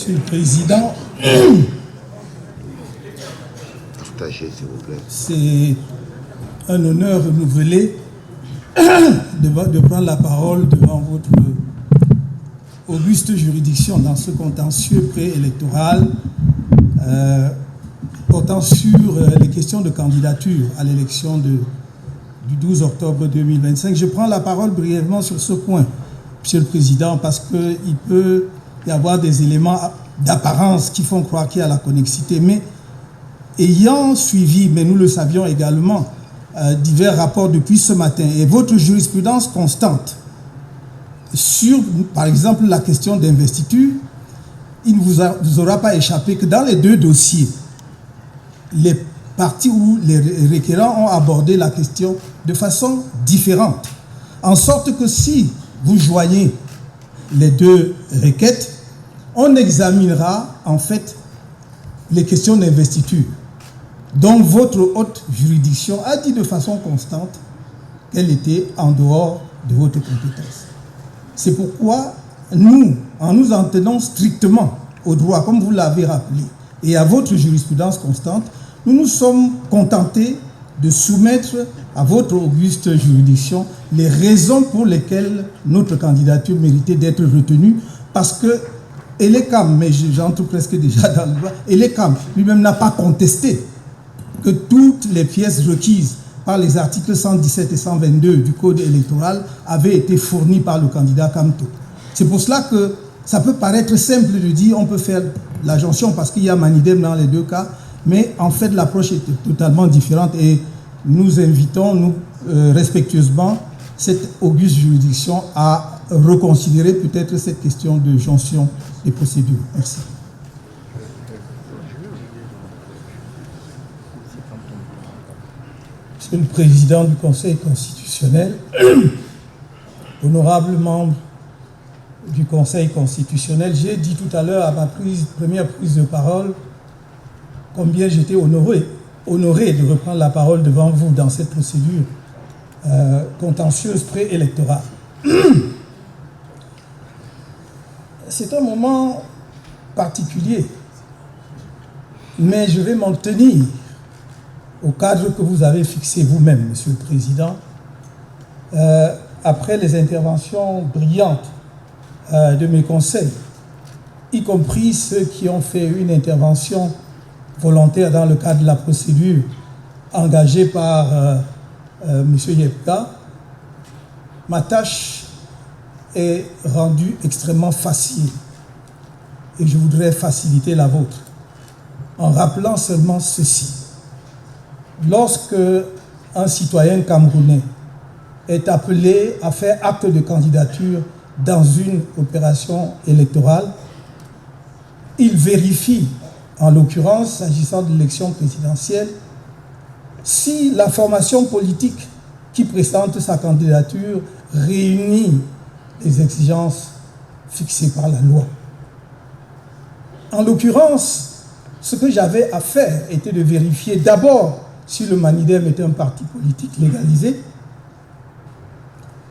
Monsieur le Président, c'est un honneur renouvelé de prendre la parole devant votre auguste juridiction dans ce contentieux préélectoral portant sur les questions de candidature à l'élection du 12 octobre 2025. Je prends la parole brièvement sur ce point, Monsieur le Président, parce qu'il peut y avoir des éléments d'apparence qui font croire qu'il y a la connexité, mais ayant suivi, mais nous le savions également, divers rapports depuis ce matin, et votre jurisprudence constante sur, par exemple, la question d'investiture, il ne vous aura pas échappé que dans les deux dossiers, les parties où les requérants ont abordé la question de façon différente. En sorte que si vous joignez les deux requêtes, on examinera en fait les questions d'investiture. Donc votre haute juridiction a dit de façon constante qu'elle était en dehors de votre compétence. C'est pourquoi nous, en nous en tenant strictement au droit, comme vous l'avez rappelé, et à votre jurisprudence constante, nous nous sommes contentés de soumettre à votre auguste juridiction les raisons pour lesquelles notre candidature méritait d'être retenue, parce que Elekam, mais j'entre presque déjà dans le droit, Elekam lui-même n'a pas contesté que toutes les pièces requises par les articles 117 et 122 du Code électoral avaient été fournies par le candidat Kamto. C'est pour cela que ça peut paraître simple de dire on peut faire la jonction parce qu'il y a Manidem dans les deux cas, mais en fait l'approche est totalement différente et nous invitons, nous, respectueusement, cette auguste juridiction à reconsidérer peut-être cette question de jonction des procédures. Merci. Monsieur le Président du Conseil constitutionnel, honorable membre du Conseil constitutionnel, j'ai dit tout à l'heure à ma première prise de parole combien j'étais honoré de reprendre la parole devant vous dans cette procédure contentieuse préélectorale. C'est un moment particulier, mais je vais m'en tenir au cadre que vous avez fixé vous-même, Monsieur le Président, après les interventions brillantes de mes conseils, y compris ceux qui ont fait une intervention volontaire dans le cadre de la procédure engagée par M. Yepka, ma tâche est rendue extrêmement facile et je voudrais faciliter la vôtre en rappelant seulement ceci. Lorsque un citoyen camerounais est appelé à faire acte de candidature dans une opération électorale, il vérifie, en l'occurrence, s'agissant de l'élection présidentielle, si la formation politique qui présente sa candidature réunit les exigences fixées par la loi. En l'occurrence, ce que j'avais à faire était de vérifier d'abord si le Manidem était un parti politique légalisé.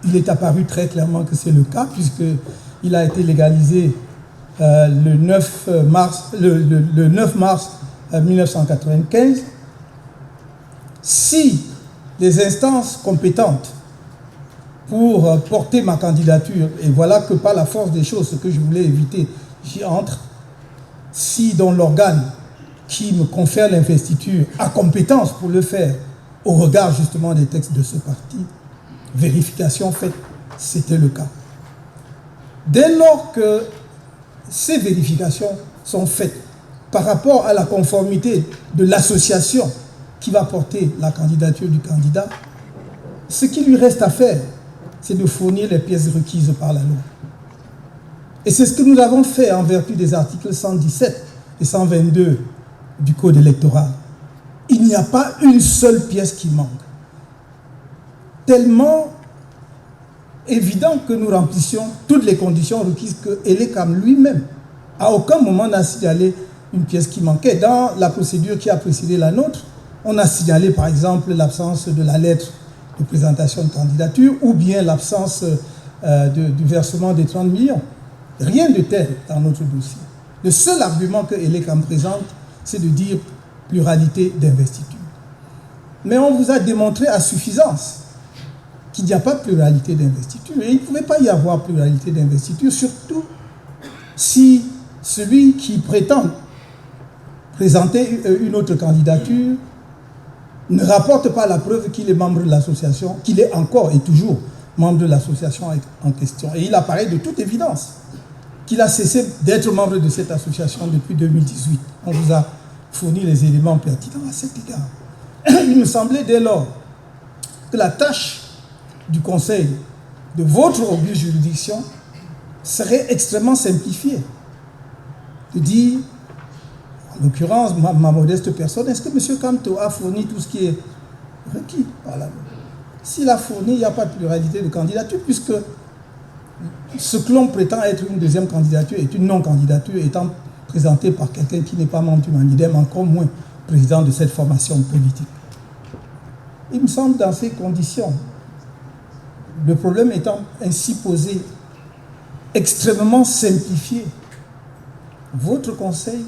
Il est apparu très clairement que c'est le cas, puisqu'il a été légalisé le 9 mars 1995. Si les instances compétentes pour porter ma candidature, et voilà que par la force des choses, ce que je voulais éviter, j'y entre, si dans l'organe qui me confère l'investiture a compétence pour le faire au regard justement des textes de ce parti, vérification faite, c'était le cas. Dès lors que ces vérifications sont faites par rapport à la conformité de l'association qui va porter la candidature du candidat, ce qui lui reste à faire, c'est de fournir les pièces requises par la loi. Et c'est ce que nous avons fait en vertu des articles 117 et 122 du Code électoral. Il n'y a pas une seule pièce qui manque. Tellement évident que nous remplissions toutes les conditions requises que Elekam lui-même, à aucun moment n'a signalé une pièce qui manquait. Dans la procédure qui a précédé la nôtre, on a signalé par exemple l'absence de la lettre de présentation de candidature ou bien l'absence du versement des 30 millions. Rien de tel dans notre dossier. Le seul argument que ELECAM présente, c'est de dire pluralité d'investiture. Mais on vous a démontré à suffisance qu'il n'y a pas de pluralité d'investiture. Et il ne pouvait pas y avoir pluralité d'investiture, surtout si celui qui prétend présenter une autre candidature ne rapporte pas la preuve qu'il est membre de l'association, qu'il est encore et toujours membre de l'association en question. Et il apparaît de toute évidence qu'il a cessé d'être membre de cette association depuis 2018. On vous a fourni les éléments pertinents à cet égard. Il me semblait dès lors que la tâche du conseil de votre auguste juridiction serait extrêmement simplifiée. De dire, en l'occurrence, ma modeste personne, est-ce que M. Kamto a fourni tout ce qui est requis? Voilà. S'il a fourni, il n'y a pas de pluralité de candidature, puisque ce que l'on prétend être une deuxième candidature est une non-candidature étant présentée par quelqu'un qui n'est pas membre du Manidem, encore moins président de cette formation politique. Il me semble, dans ces conditions, le problème étant ainsi posé, extrêmement simplifié, votre conseil,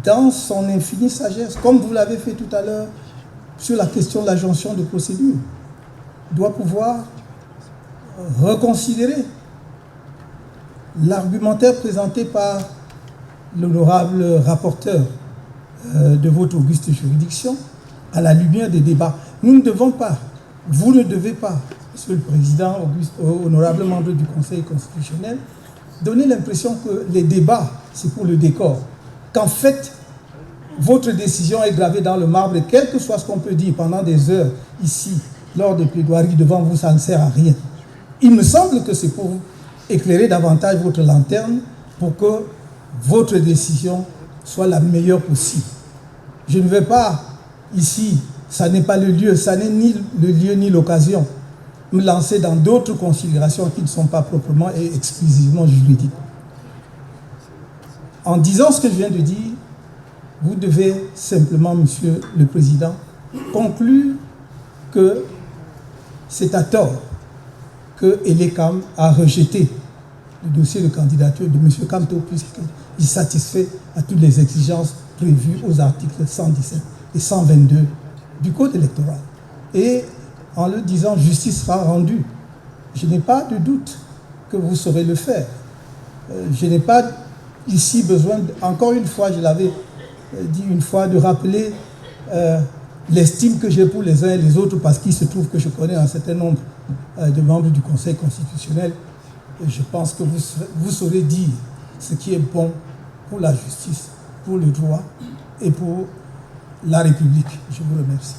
dans son infinie sagesse, comme vous l'avez fait tout à l'heure sur la question de la jonction de procédure, doit pouvoir reconsidérer l'argumentaire présenté par l'honorable rapporteur de votre auguste juridiction à la lumière des débats. Nous ne devons pas, vous ne devez pas, Monsieur le Président, honorable membre du Conseil constitutionnel, donner l'impression que les débats, c'est pour le décor. Qu'en fait, votre décision est gravée dans le marbre et quel que soit ce qu'on peut dire pendant des heures ici, lors de plaidoiries devant vous, ça ne sert à rien. Il me semble que c'est pour éclairer davantage votre lanterne pour que votre décision soit la meilleure possible. Je ne vais pas ici, ça n'est pas le lieu, ça n'est ni le lieu ni l'occasion, me lancer dans d'autres considérations qui ne sont pas proprement et exclusivement juridiques. En disant ce que je viens de dire, vous devez simplement, Monsieur le Président, conclure que c'est à tort que ELECAM a rejeté le dossier de candidature de M. Kamto puisqu'il satisfait à toutes les exigences prévues aux articles 117 et 122 du Code électoral. Et en le disant, justice sera rendue. Je n'ai pas de doute que vous saurez le faire. Je n'ai pas ici besoin, encore une fois, je l'avais dit une fois, de rappeler l'estime que j'ai pour les uns et les autres parce qu'il se trouve que je connais un certain nombre de membres du Conseil constitutionnel. Et je pense que vous saurez dire ce qui est bon pour la justice, pour le droit et pour la République. Je vous remercie.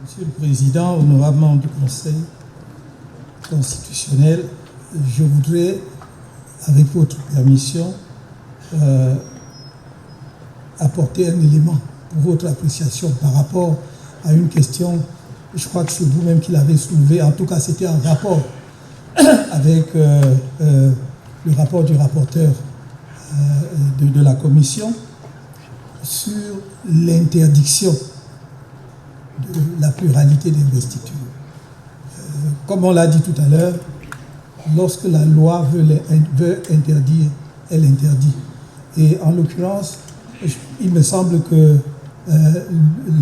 Monsieur le Président, honorable membre du Conseil constitutionnel, je voudrais, avec votre permission, apporter un élément pour votre appréciation par rapport à une question, je crois que c'est vous-même qui l'avez soulevé, en tout cas c'était en rapport avec le rapport du rapporteur de la commission sur l'interdiction de la pluralité d'investiture. Comme on l'a dit tout à l'heure, lorsque la loi veut interdire, elle interdit. Et en l'occurrence, il me semble que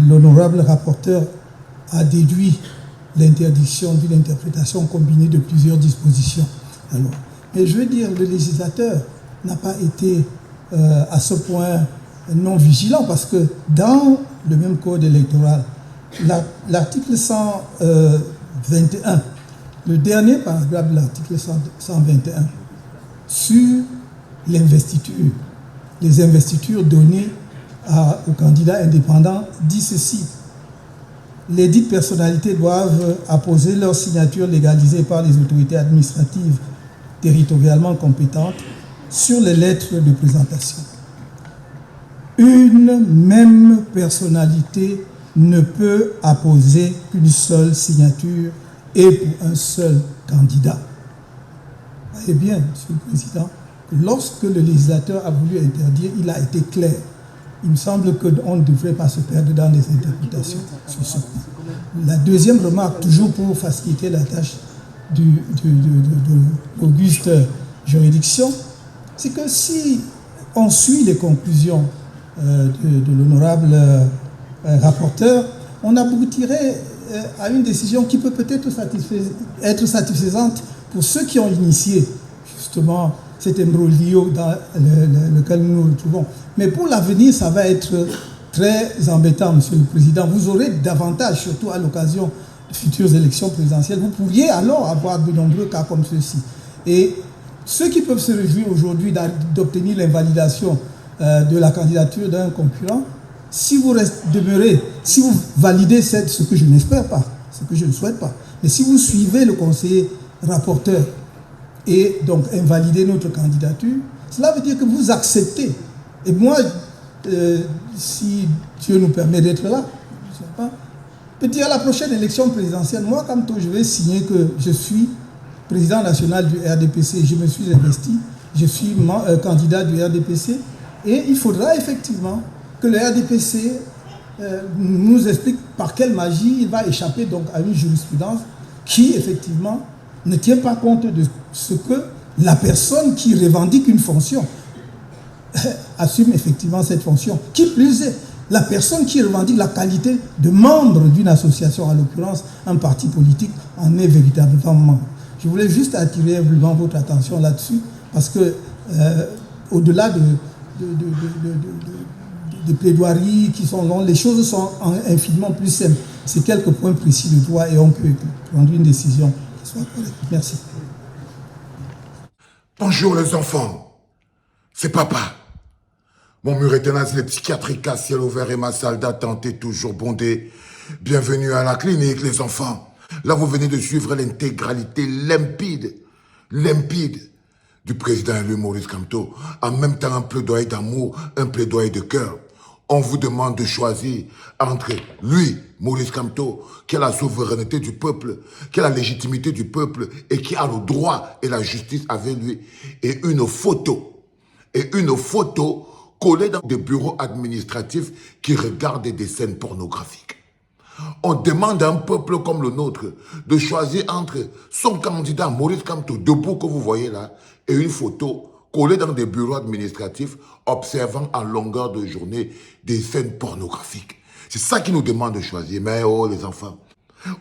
l'honorable rapporteur a déduit l'interdiction d'une interprétation combinée de plusieurs dispositions. Alors, mais je veux dire, le législateur n'a pas été à ce point non vigilant parce que dans le même code électoral, l'article 121, le dernier paragraphe de l'article 121, sur l'investiture, les investitures données aux candidats indépendants, dit ceci: les dites personnalités doivent apposer leur signature légalisée par les autorités administratives territorialement compétentes sur les lettres de présentation. Une même personnalité ne peut apposer qu'une seule signature et pour un seul candidat. Eh bien, Monsieur le Président, lorsque le législateur a voulu interdire, il a été clair. Il me semble qu'on ne devrait pas se perdre dans les interprétations sur ce point. La deuxième remarque, toujours pour faciliter la tâche de l'auguste juridiction, c'est que si on suit les conclusions de l'honorable rapporteur, on aboutirait à une décision qui peut peut-être être satisfaisante pour ceux qui ont initié justement cet imbroglio dans lequel nous nous retrouvons. Mais pour l'avenir, ça va être très embêtant, Monsieur le Président. Vous aurez davantage, surtout à l'occasion de futures élections présidentielles, vous pourriez alors avoir de nombreux cas comme ceux-ci. Et ceux qui peuvent se réjouir aujourd'hui d'obtenir l'invalidation de la candidature d'un concurrent, si vous demeurez, si vous validez ce que je n'espère pas, ce que je ne souhaite pas, mais si vous suivez le conseiller rapporteur et donc invalidez notre candidature, cela veut dire que vous acceptez. Et moi, si Dieu nous permet d'être là, je ne sais pas, peut-être à la prochaine élection présidentielle, moi, comme toi, je vais signer que je suis président national du RDPC, je me suis investi, je suis candidat du RDPC, et il faudra effectivement que le RDPC nous explique par quelle magie il va échapper donc à une jurisprudence qui effectivement ne tient pas compte de ce que la personne qui revendique une fonction assume effectivement cette fonction. Qui plus est, la personne qui revendique la qualité de membre d'une association, en l'occurrence un parti politique, en est véritablement membre. Je voulais juste attirer vraiment votre attention là-dessus, parce que au-delà des plaidoiries qui sont longues, les choses sont infiniment plus simples. C'est quelques points précis de droit et on peut prendre une décision qui soit correcte. Merci. Bonjour les enfants, c'est papa. Mon mur est un asile psychiatrique à ciel ouvert et ma salle d'attente est toujours bondée. Bienvenue à la clinique les enfants. Là vous venez de suivre l'intégralité limpide du président élu Maurice Kamto. En même temps un plaidoyer d'amour, un plaidoyer de cœur. On vous demande de choisir entre lui, Maurice Kamto, qui a la souveraineté du peuple, qui a la légitimité du peuple et qui a le droit et la justice avec lui, et une photo collée dans des bureaux administratifs qui regardent des scènes pornographiques. On demande à un peuple comme le nôtre de choisir entre son candidat Maurice Kamto, debout que vous voyez là, et une photo collée dans des bureaux administratifs observant en longueur de journée des scènes pornographiques. C'est ça qui nous demande de choisir. Mais oh les enfants,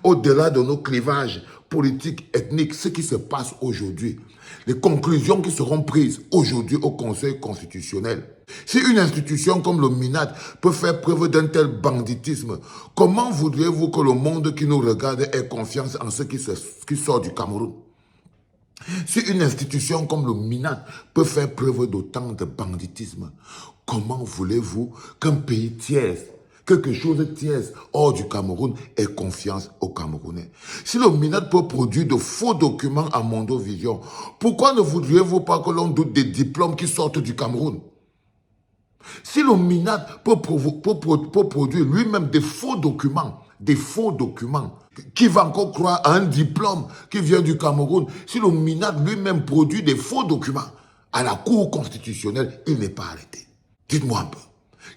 au-delà de nos clivages politiques, ethniques, ce qui se passe aujourd'hui, les conclusions qui seront prises aujourd'hui au Conseil constitutionnel. Si une institution comme le MINAD peut faire preuve d'un tel banditisme, comment voudriez-vous que le monde qui nous regarde ait confiance en ce qui sort du Cameroun? Si une institution comme le MINAD peut faire preuve d'autant de banditisme, comment voulez-vous qu'un pays tiers, quelque chose de tiers hors du Cameroun ait confiance aux Camerounais? Si le MINAD peut produire de faux documents à Mondovision, pourquoi ne voudriez-vous pas que l'on doute des diplômes qui sortent du Cameroun? Si le MINAD peut produire lui-même des faux documents, qui va encore croire à un diplôme qui vient du Cameroun? Si le MINAD lui-même produit des faux documents à la Cour constitutionnelle, il n'est pas arrêté. Dites-moi un peu,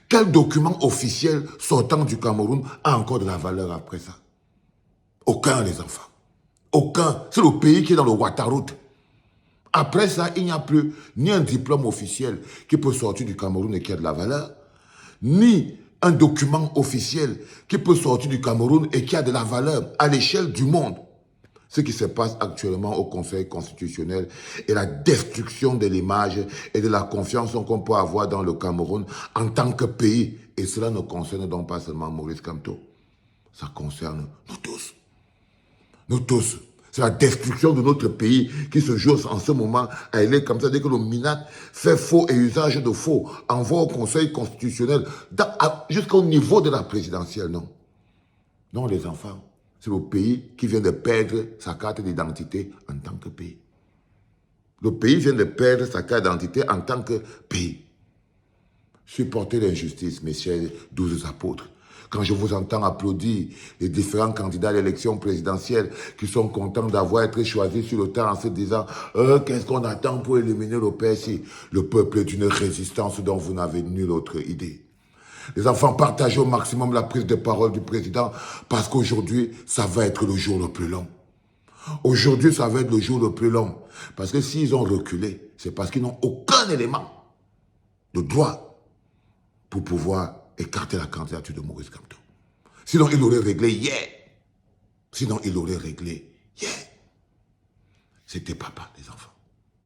quel document officiel sortant du Cameroun a encore de la valeur après ça? Aucun, les enfants. Aucun. C'est le pays qui est dans le Ouattaraout. Après ça, il n'y a plus ni un diplôme officiel qui peut sortir du Cameroun et qui a de la valeur, ni un document officiel qui peut sortir du Cameroun et qui a de la valeur à l'échelle du monde. Ce qui se passe actuellement au Conseil constitutionnel est la destruction de l'image et de la confiance qu'on peut avoir dans le Cameroun en tant que pays. Et cela ne concerne donc pas seulement Maurice Kamto. Ça concerne nous tous. Nous tous. C'est la destruction de notre pays qui se joue en ce moment. Elle est comme ça, dès que le MINAD fait faux et usage de faux, envoie au Conseil constitutionnel jusqu'au niveau de la présidentielle, non. Non, les enfants, c'est le pays qui vient de perdre sa carte d'identité en tant que pays. Le pays vient de perdre sa carte d'identité en tant que pays. Supportez l'injustice, messieurs 12 apôtres. Quand je vous entends applaudir les différents candidats à l'élection présidentielle qui sont contents d'avoir été choisis sur le terrain en se disant « Qu'est-ce qu'on attend pour éliminer le PSI ?» Le peuple est d'une résistance dont vous n'avez nulle autre idée. Les enfants, partagez au maximum la prise de parole du président parce qu'aujourd'hui, ça va être le jour le plus long. Aujourd'hui, ça va être le jour le plus long. Parce que s'ils ont reculé, c'est parce qu'ils n'ont aucun élément de droit pour pouvoir écarter la candidature de Maurice Kamto. Sinon, il aurait réglé hier. Sinon, il aurait réglé hier. C'était papa des enfants.